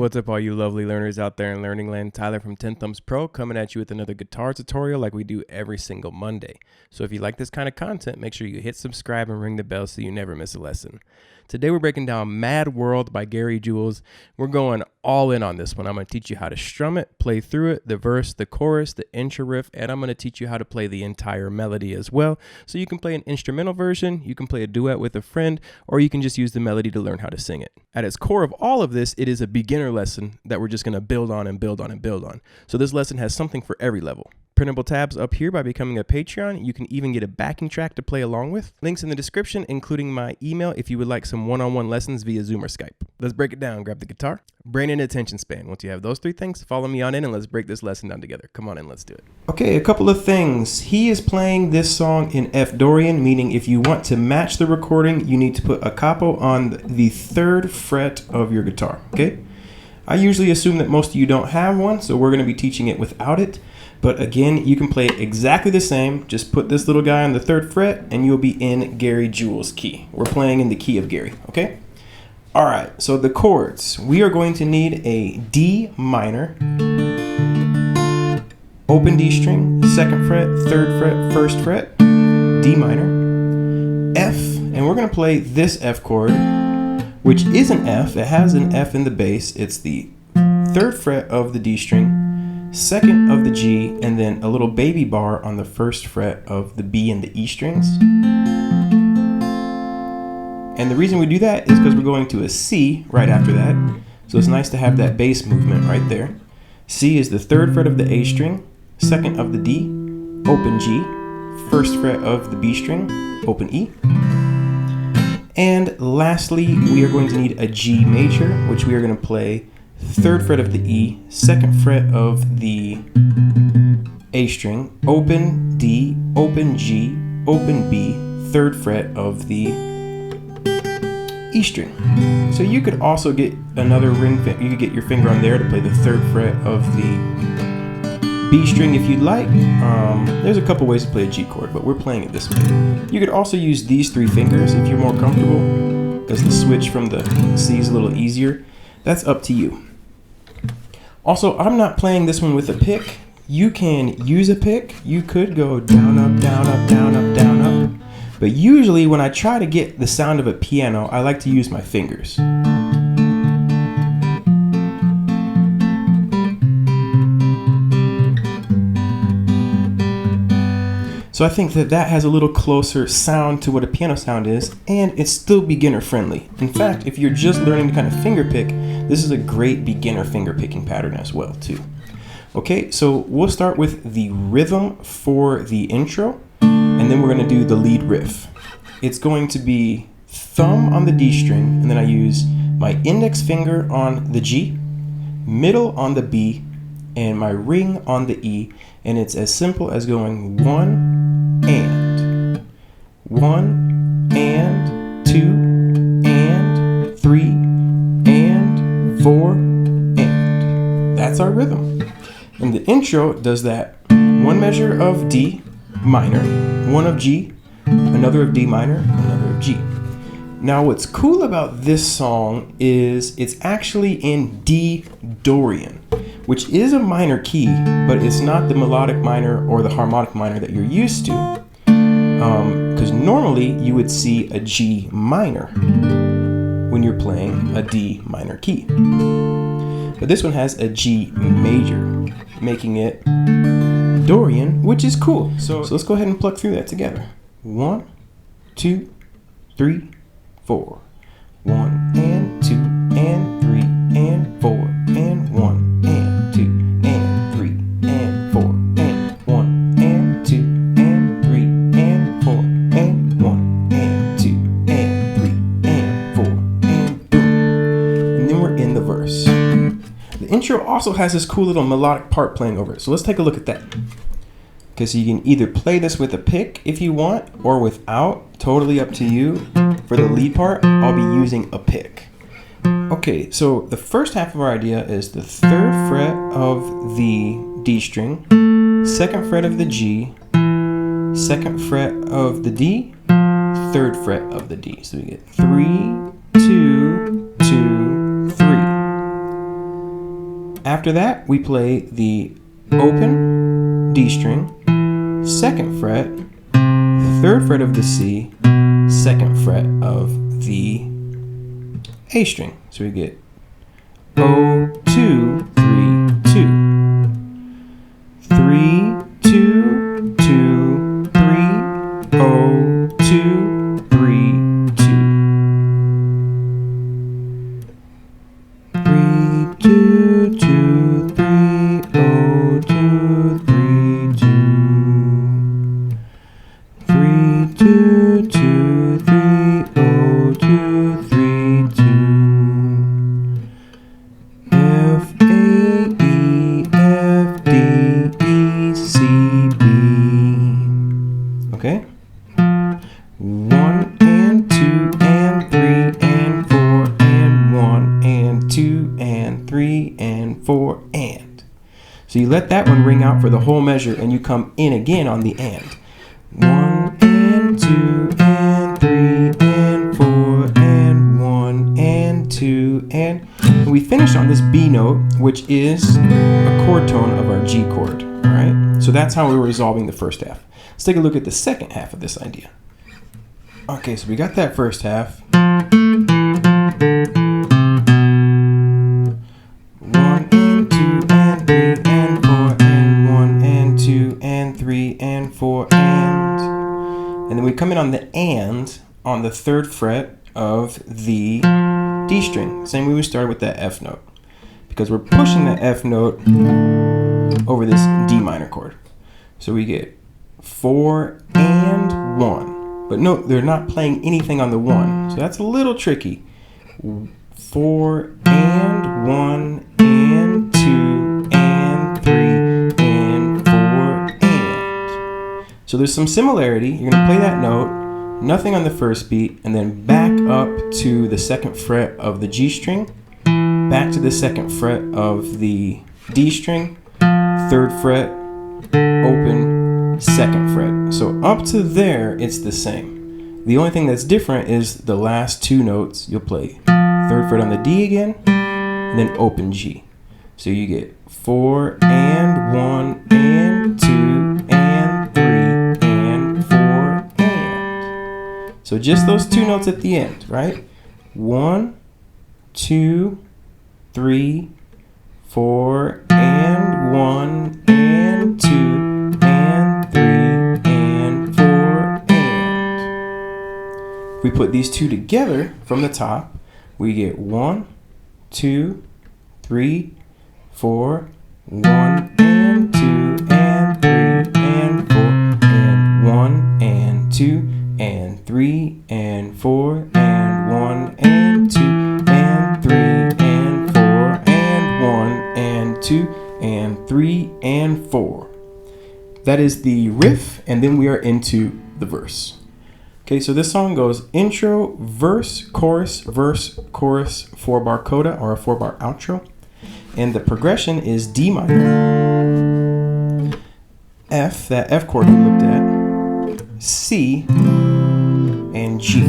What's up, all you lovely learners out there in Learning Land? Tyler from Tenthumbs Pro coming at you with another guitar tutorial like we do every single Monday. So if you like this kind of content, make sure you hit subscribe and ring the bell so you never miss a lesson. Today we're breaking down Mad World by Gary Jules. We're going all in on this one. I'm going to teach you how to strum it, play through it, the verse, the chorus, the intro riff, and I'm going to teach you how to play the entire melody as well. So you can play an instrumental version, you can play a duet with a friend, or you can just use the melody to learn how to sing it. At its core of all of this, it is a beginner lesson that we're just going to build on and build on and build on. So this lesson has something for every level. Printable tabs up here by becoming a Patreon. You can even get a backing track to play along with. Links in the description, including my email if you would like some one-on-one lessons via Zoom or Skype. Let's break it down. Grab the guitar, brain, and attention span. Once you have those three things, follow me on in and let's break this lesson down together. Come on in, let's do it. Okay, a couple of things. He is playing this song in F Dorian, meaning if you want to match the recording, you need to put a capo on the 3rd fret of your guitar, okay? I usually assume that most of you don't have one, so we're going to be teaching it without it. But again, you can play it exactly the same. Just put this little guy on the 3rd fret and you'll be in Gary Jules' key. We're playing in the key of Gary, okay? All right, so the chords. We are going to need a D minor, open D string, 2nd fret, 3rd fret, 1st fret, D minor, F, and we're going to play this F chord, which is an F. It has an F in the bass. It's the 3rd fret of the D string, 2nd of the G, and then a little baby bar on the 1st fret of the B and the E strings. And the reason we do that is because we're going to a C right after that. So it's nice to have that bass movement right there. C is the 3rd fret of the A string, 2nd of the D, open G, 1st fret of the B string, open E. And lastly, we are going to need a G major, which we are going to play 3rd fret of the E, 2nd fret of the A string, open D, open G, open B, 3rd fret of the E string. So you could also get another ring, you could get your finger on there to play the 3rd fret of the B string if you'd like. There's a couple ways to play a G chord, but we're playing it this way. You could also use these 3 fingers if you're more comfortable, because the switch from the C is a little easier. That's up to you. Also, I'm not playing this one with a pick. You can use a pick. You could go down, up, down, up, down, up, down, up. But usually when I try to get the sound of a piano, I like to use my fingers. So I think that has a little closer sound to what a piano sound is, and it's still beginner friendly. In fact, if you're just learning to kind of finger pick, this is a great beginner finger picking pattern as well too. Okay, so we'll start with the rhythm for the intro, and then we're going to do the lead riff. It's going to be thumb on the D string, and then I use my index finger on the G, middle on the B, and my ring on the E, and it's as simple as going 1 and 1 and 2 and 3 and 4 and. That's our rhythm. And the intro does that 1 measure of D minor, 1 of G, another of D minor, another of G. Now what's cool about this song is it's actually in D Dorian, which is a minor key, but it's not the melodic minor or the harmonic minor that you're used to. Because normally you would see a G minor when you're playing a D minor key. But this one has a G major, making it Dorian, which is cool. So let's go ahead and pluck through that together. 1, 2, 3, 4. 1 and 2 and 3 and 4 and 1 and 2 and 3 and 4 and 1 and 2 and 3 and 4 and 1 and 2 and 3 and 4 and boom. And then we're in the verse. The intro also has this cool little melodic part playing over it. So let's take a look at that. Because you can either play this with a pick if you want or without, totally up to you. For the lead part, I'll be using a pick. Okay, so the first half of our idea is the 3rd fret of the D string, 2nd fret of the G, 2nd fret of the D, 3rd fret of the D. So we get 3, 2, 2, 3. 3. And then we're in the verse. The intro also has this cool little melodic part playing over it. So let's take a look at that. Because you can either play this with a pick if you want or without, totally up to you. For the lead part, I'll be using a pick. Okay, so the first half of our idea is the 3rd fret of the D string, 2nd fret of the G, 2nd fret of the D, 3rd fret of the D. So we get 3, 2, 2, 3. After that, we play the open D string, 2nd fret, 3rd fret of the C, 2nd fret of the A string. So we get 0, 2, 3, 2. 3, 2, 2, 3, 0, 2, 3, 2. 3, 2, 2, 3, 0, 2, 3, 2. 3, 2, 2, 3, 0, 2, 3, 2. F, A, E, F, D, E, C, B. Okay? 1 and 2 and 3 and 4 and 1 and 2 and 3 and 4 and. So you let that one ring out for the whole measure and you come in again on the and. 1 and 2 and 3 and 4 and 1 and 2 and we finish on this B note, which is a chord tone of our G chord. All right, so that's how we're resolving the first half. Let's take a look at the second half of this idea. Okay, so we got that first half. 1 and 2 and 3 and 4 and 1 and 2 and 3 and 4 and then we come in on the and on the 3rd fret of the D string. Same way we started with that F note, because we're pushing that F note over this D minor chord. So we get 4 and 1. But note, they're not playing anything on the 1. So that's a little tricky. 4 and 1 and 2 and 3 and 4 and. So there's some similarity. You're going to play that note, nothing on the first beat, and then back up to the 2nd fret of the G string, back to the 2nd fret of the D string, 3rd fret, open, 2nd fret. So up to there, it's the same. The only thing that's different is the last 2 notes. You'll play 3rd fret on the D again, and then open G. So you get 4 and 1 and 2 and 3 and 4 and. So just those 2 notes at the end, right? 1, 2, 3, 4 and 1 and 2 and 3 and 4 and. If we put these 2 together from the top, we get 1, 2, 3, 4, 1 and 2 and 3 and 4 and 1 and 2 and 3 and 4 and 1 and 2 and 3 and 4 and 1 and 2 and 3 and 4. That is the riff, and then we are into the verse. Okay, so this song goes intro, verse, chorus, 4-bar coda, or a 4-bar outro. And the progression is D minor, F, that F chord we looked at, C, and G.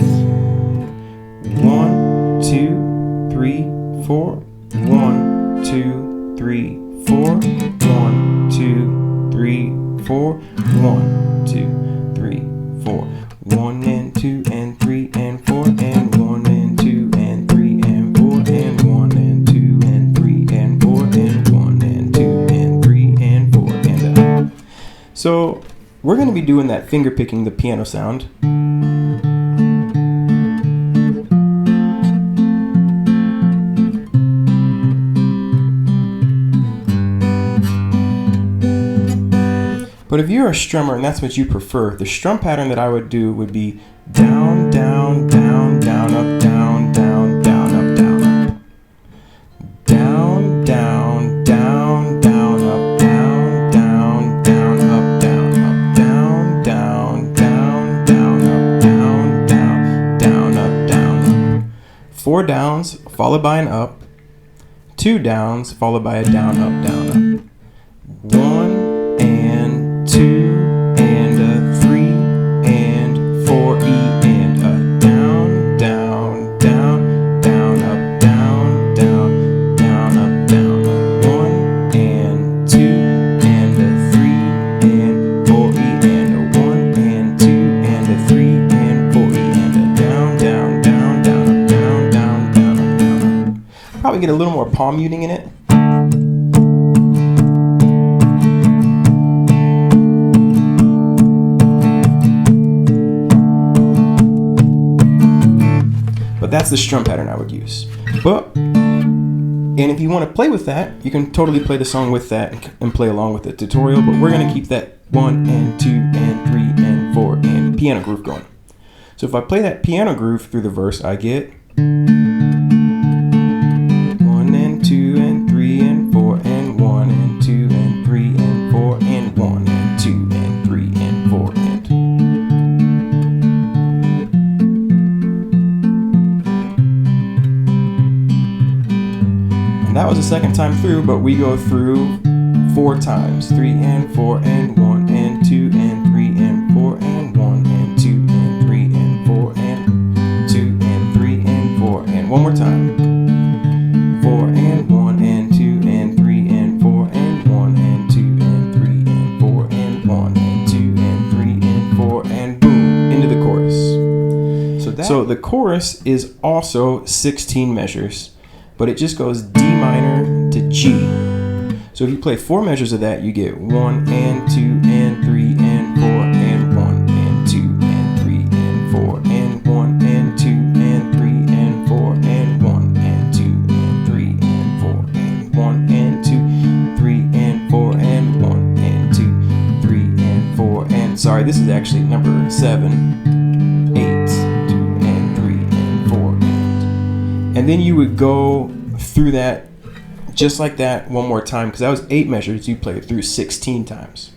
1, 2, 3, 4. 1, 2, 3, 4. 1, 2, 3, 4. 1, 2, 3, 4. 1 and 2 and 3 and 4 and 1 and 2 and 3 and 4 and 1 and 2 and 3 and 4 and 1 and 2 and 3 and 4 and So we're going to be doing that finger picking the piano sound. But if you're a strummer and that's what you prefer, the strum pattern that I would do would be down, down, down, down, up, down, down, down, up, down, up. Down, down, down, down, up, down, down, down, up, down, up, down, down, down, down, up, down, down, down, up, down, up. 4 downs followed by an up, 2 downs followed by a down, up, down, up. 1 and 2 and a 3 and 4 E and a down, down, down, down, up, down, down, down, up, down, up. 1 Probably get a little more palm muting in it. But that's the strum pattern I would use. And if you want to play with that, you can totally play the song with that and play along with the tutorial, but we're going to keep that 1 and 2 and 3 and 4 and piano groove going. So if I play that piano groove through the verse, I get 1 and 2 and 3 and 4 and 1 and 2 and 3 and 4 and 1 and 2 and 3 and 4 and. That was the second time through, but we go through 4 times. 3 and 4 and 1 and 2 and 3 and 4 and 1 and 2 and 3 and 4 and 2 and 3 and 4 and one more time. 4 and 1 and 2 and 3 and 4 and 1 and 2 and 3 and 4 and 1 and 2 and 3 and 4 and boom, into the chorus. So the chorus is also 16 measures, but it just goes D minor to G. So if you play 4 measures of that, you get 1 and 2 and 3 and 4 and 1 and 2 and 3 and 4 and 1 and 2 and 3 and 4 and 1 and 2 and 3 and 4 and 1 and 2, 3 and 4 and 1 and 2, 3 and 4 and sorry, this is actually number 7, 8, 2 and 3 and 4 and then you would go through that just like that one more time, because that was 8 measures. You play it through 16 times.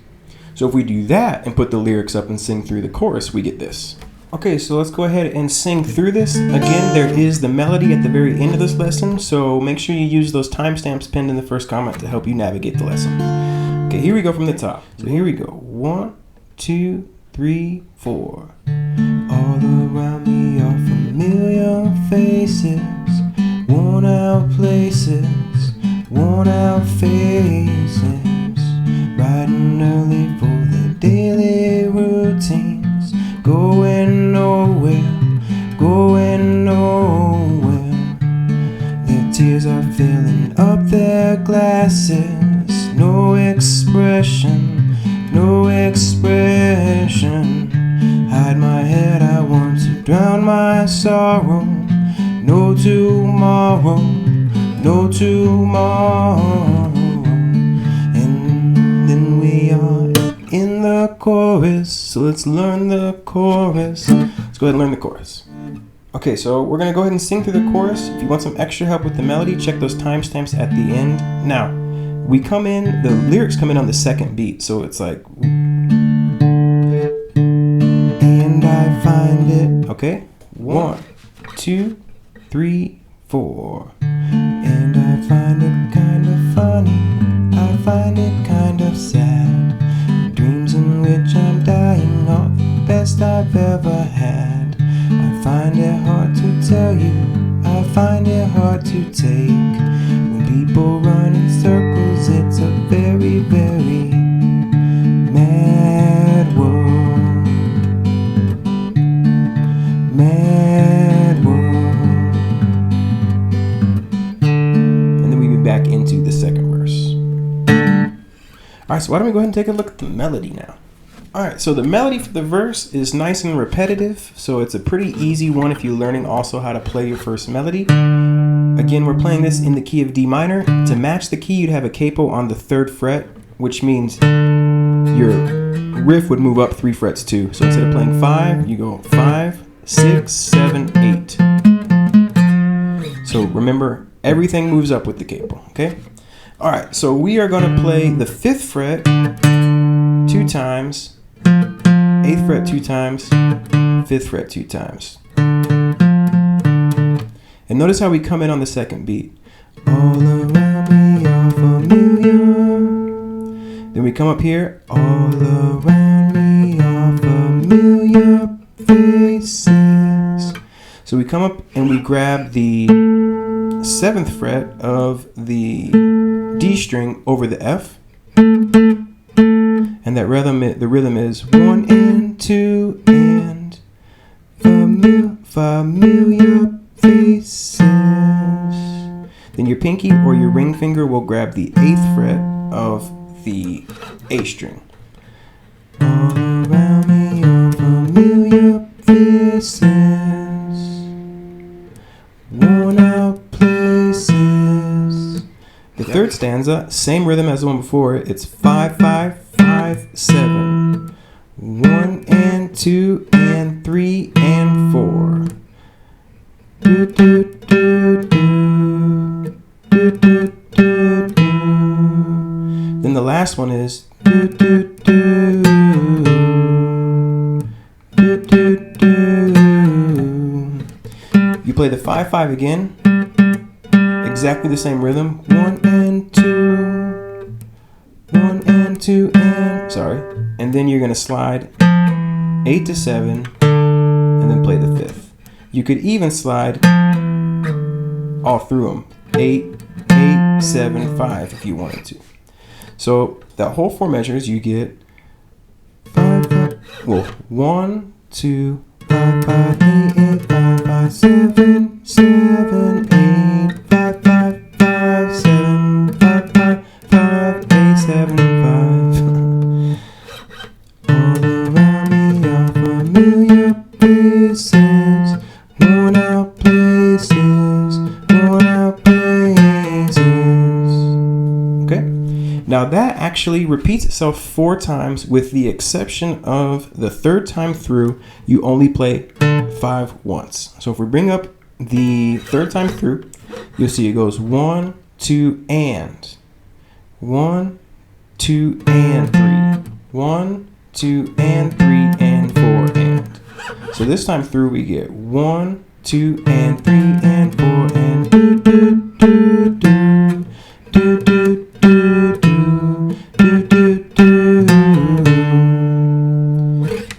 So if we do that and put the lyrics up and sing through the chorus, we get this. Okay, so let's go ahead and sing through this. Again, there is the melody at the very end of this lesson, so make sure you use those timestamps pinned in the first comment to help you navigate the lesson. Okay, here we go from the top. So here we go. 1, 2, 3, 4. All around me are familiar faces, worn out places, worn out faces, riding early for their daily routines, going nowhere, going nowhere. Their tears are filling up their glasses, no expression, no expression. Hide my head, I want to drown my sorrow. No tomorrow, no tomorrow. And then we are in the chorus, so let's learn the chorus. Let's go ahead and learn the chorus. Okay, so we're gonna go ahead and sing through the chorus. If you want some extra help with the melody, check those timestamps at the end. Now, the lyrics come in on the second beat, so it's like, and I find it, okay? 1, 2, 3, 4. And I find it kind of funny, I find it kind of sad. Dreams in which I'm dying are the best I've ever had. I find it hard to tell you, I find it hard to take. When people run in circles, it's a very, very mad world. Mad world. And then we be back into the second verse. Alright, so why don't we go ahead and take a look at the melody now. Alright, so the melody for the verse is nice and repetitive, so it's a pretty easy one if you're learning also how to play your first melody. Again, we're playing this in the key of D minor. To match the key, you'd have a capo on the 3rd fret, which means your riff would move up 3 frets too. So instead of playing 5, you go 5, 6, 7, 8. So remember, everything moves up with the capo, okay? Alright, so we are going to play the 5th fret 2 times, 8th fret 2 times, 5th fret 2 times. And notice how we come in on the second beat. All around me are familiar. Then we come up here. All around me are familiar faces. So we come up and we grab the 7th fret of the D string over the F. And that the rhythm is 1 and 2 and familiar faces. Then your pinky or your ring finger will grab the 8th fret of the A string. All around me are familiar faces, worn out places. The third stanza, same rhythm as the one before. It's 5, 5, 5, 7. 1 and 2 and 3 and 4. Do, do, do, do. Do, do, do, do. Then the last one is do, do, do. Do, do, do. You play the 5, 5 again. Exactly the same rhythm. 1 and 2. 1 and 2 and... Sorry. And then you're going to slide 8 to 7 and then play the 5th. You could even slide all through them. 8, 8, 7, 5 if you wanted to. So that whole 4 measures you get 5, 5, well, 1, 2, 5, 5, 8, 8, 5, 5, 7, 7, 8, 5, 5, 5, 7, 5, 5, 5, 8, 7, 5. All around me are familiar faces, worn out places, worn out places. Okay? Now that actually repeats itself 4 times, with the exception of the 3rd time through, you only play 5 once. So if we bring up the 3rd time through, you'll see it goes 1, 2, and 1, 2, and 3. 1, 2, and 3, and 4, and. So this time through we get 1, 2, and 3, and 4, and do, do, do, do, do, do, do, do, do, do.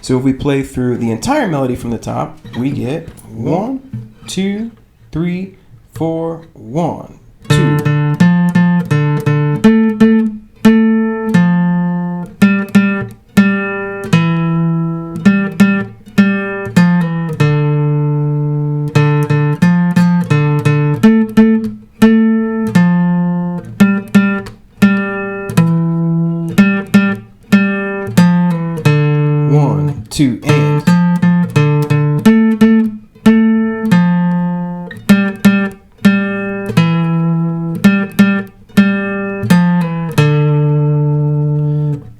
So if we play through the entire melody from the top, we get 1, 2, 3, 4, 1, 2. Two and.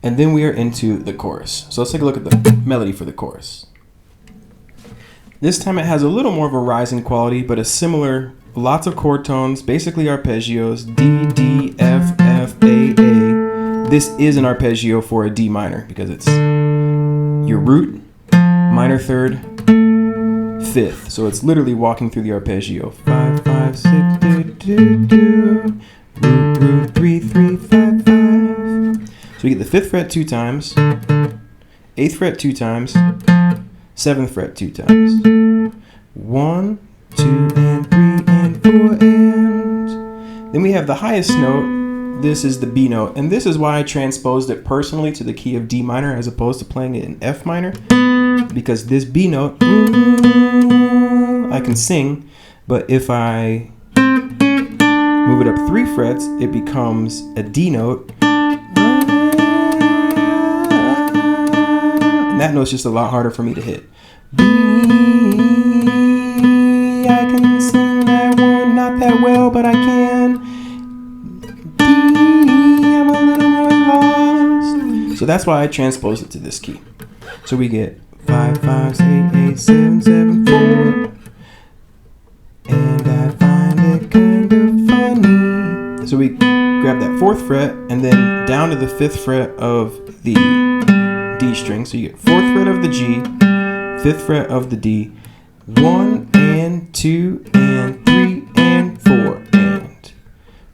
And then we are into the chorus. So let's take a look at the melody for the chorus. This time it has a little more of a rising quality, but a similar, lots of chord tones, basically arpeggios, D, D, F, F, A, A. This is an arpeggio for a D minor because it's your root, minor 3rd, 5th. So it's literally walking through the arpeggio. 5, 5, 6, do, do, do. Root, root, 3, 3, 5, 5. So we get the 5th fret 2 times, 8th fret 2 times, 7th fret 2 times. 1, 2, and 3, and 4, and. Then we have the highest note. This is the B note, and this is why I transposed it personally to the key of D minor as opposed to playing it in F minor, because this B note, I can sing, but if I move it up 3 frets, it becomes a D note, and that note's just a lot harder for me to hit. B, I can sing that one, not that well, but I can. I'm a little more lost. So that's why I transposed it to this key. So we get 5, 5, 8, 8, 7, 7, 4. And I find it kind of funny. So we grab that 4th fret and then down to the 5th fret of the D string. So you get 4th fret of the G, 5th fret of the D, 1 and 2 and 3 and 4 and.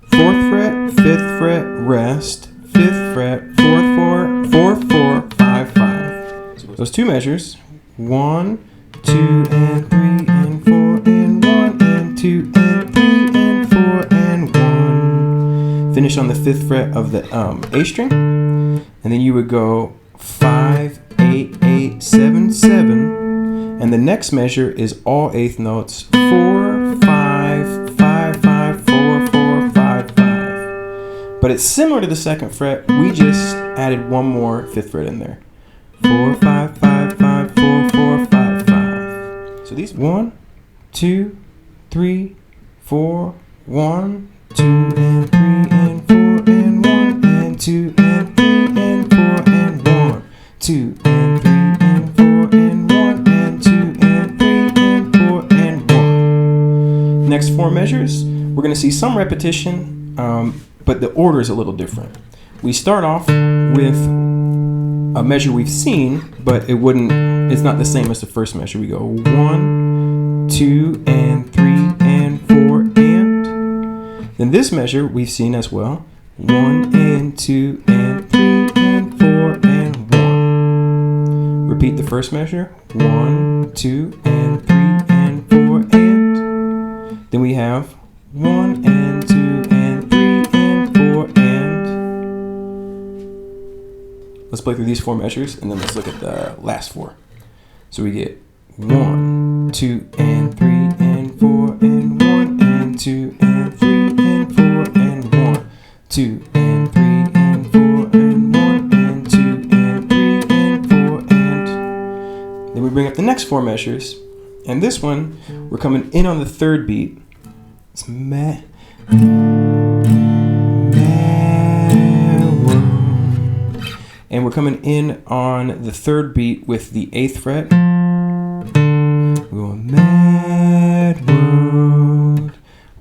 4th fret, 5th fret, rest, 5th fret, 4th, 4, 4, 4, 5, 5. So those 2 measures, 1, 2 and 3 and 4 and 1 and 2 and 3 and 4 and 1. Finish on the 5th fret of the A string, and then you would go 5, 8, 8, 7, 7. And the next measure is all 8th notes, 4, 5, 5, 5, 4, 4. but it's similar to the second fret. We just added one more fifth fret in there. 4, 5, 5, 5, 4, 4, 5, 5. So these 1, 2, 3, 4, 1, 2 and 3 and 4 and 1 and 2 and 3 and 4 and 1, 2 and 3 and 4 and 1 and 2 and 3 and 4 and 1. Next 4 measures, we're going to see some repetition, but the order is a little different. We start off with a measure we've seen, but it's not the same as the first measure. We go 1, 2 and 3 and 4 and. Then this measure we've seen as well. 1 and 2 and 3 and 4 and 1. Repeat the first measure. 1, 2 and 3 and 4 and. Then we have 1 and 2 and 3 and 4 and. Let's play through these 4 measures and then let's look at the last 4. So we get 1, 2 and 3 and 4 and 1 and 2 and 3 and 4 and 1, 2 and 3 and 4 and 1 and 2 and 3 and 4 and. Then we bring up the next 4 measures, and this one we're coming in on the third beat. It's meh. And we're coming in on the third beat with the 8th fret. We're going mad world.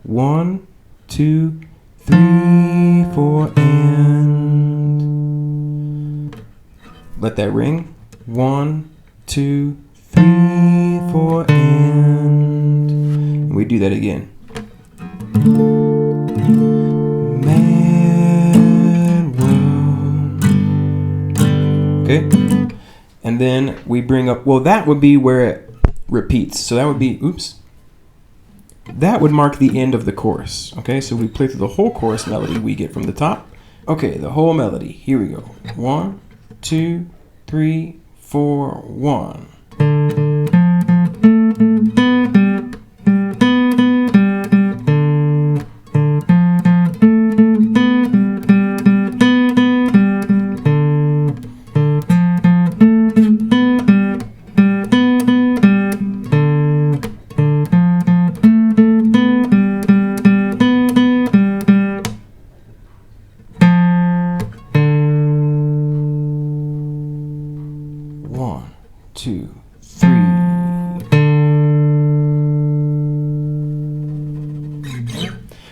1, 2, 3, 4, and. Let that ring. 1, 2, 3, 4, and. We do that again. Okay, and then we bring up, well, that would be where it repeats. So that would be, that would mark the end of the chorus. Okay, so we play through the whole chorus melody we get from the top. Okay, the whole melody. Here we go. 1, 2, 3, 4, 1.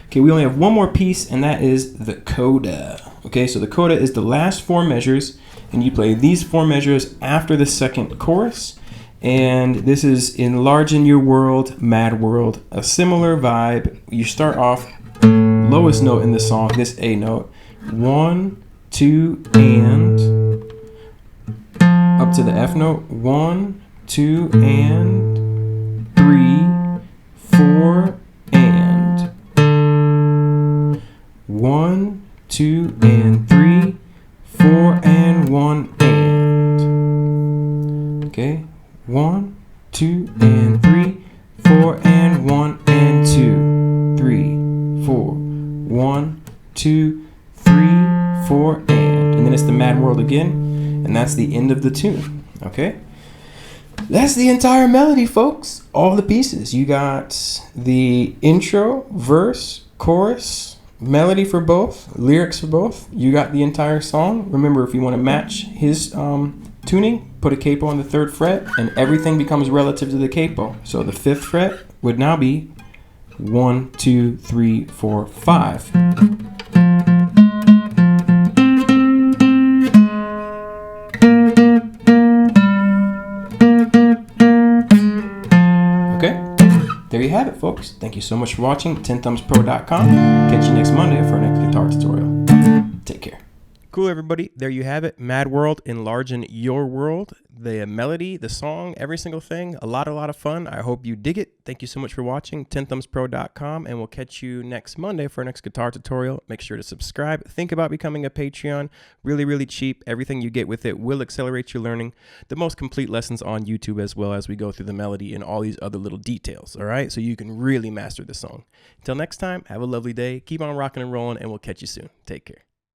Okay, we only have one more piece, and that is the coda. Okay, so the coda is the last 4 measures, and you play these 4 measures after the second chorus. And this is Enlarging Your World, Mad World, a similar vibe. You start off lowest note in the song, this A note, 1, 2, and up to the F note, 1, 2, and 3, 4, and 1, 2, and 3, 4, and 1, and. Okay, 1, 2, and 3, 4, and 1, and 2, 3, 4, 1, 2, 3, 4, and then it's the Mad World again, and that's the end of the tune. Okay, that's the entire melody, folks. All the pieces. You got the intro, verse, chorus, melody for both, lyrics for both. You got the entire song. Remember, if you want to match his tuning, put a capo on the 3rd fret, and everything becomes relative to the capo. So the 5th fret would now be 1, 2, 3, 4, 5. Okay, there you have it, folks. Thank you so much for watching. Tenthumbspro.com. Catch you next Monday for our next guitar tutorial. Take care. Cool, everybody. There you have it. Mad World, Enlarging Your World. The melody, the song, every single thing. A lot of fun. I hope you dig it. Thank you so much for watching. Tenthumbspro.com, and we'll catch you next Monday for our next guitar tutorial. Make sure to subscribe. Think about becoming a Patreon. Really cheap. Everything you get with it will accelerate your learning. The most complete lessons on YouTube as well as we go through the melody and all these other little details. All right, so you can really master the song. Until next time, have a lovely day. Keep on rocking and rolling, and we'll catch you soon. Take care.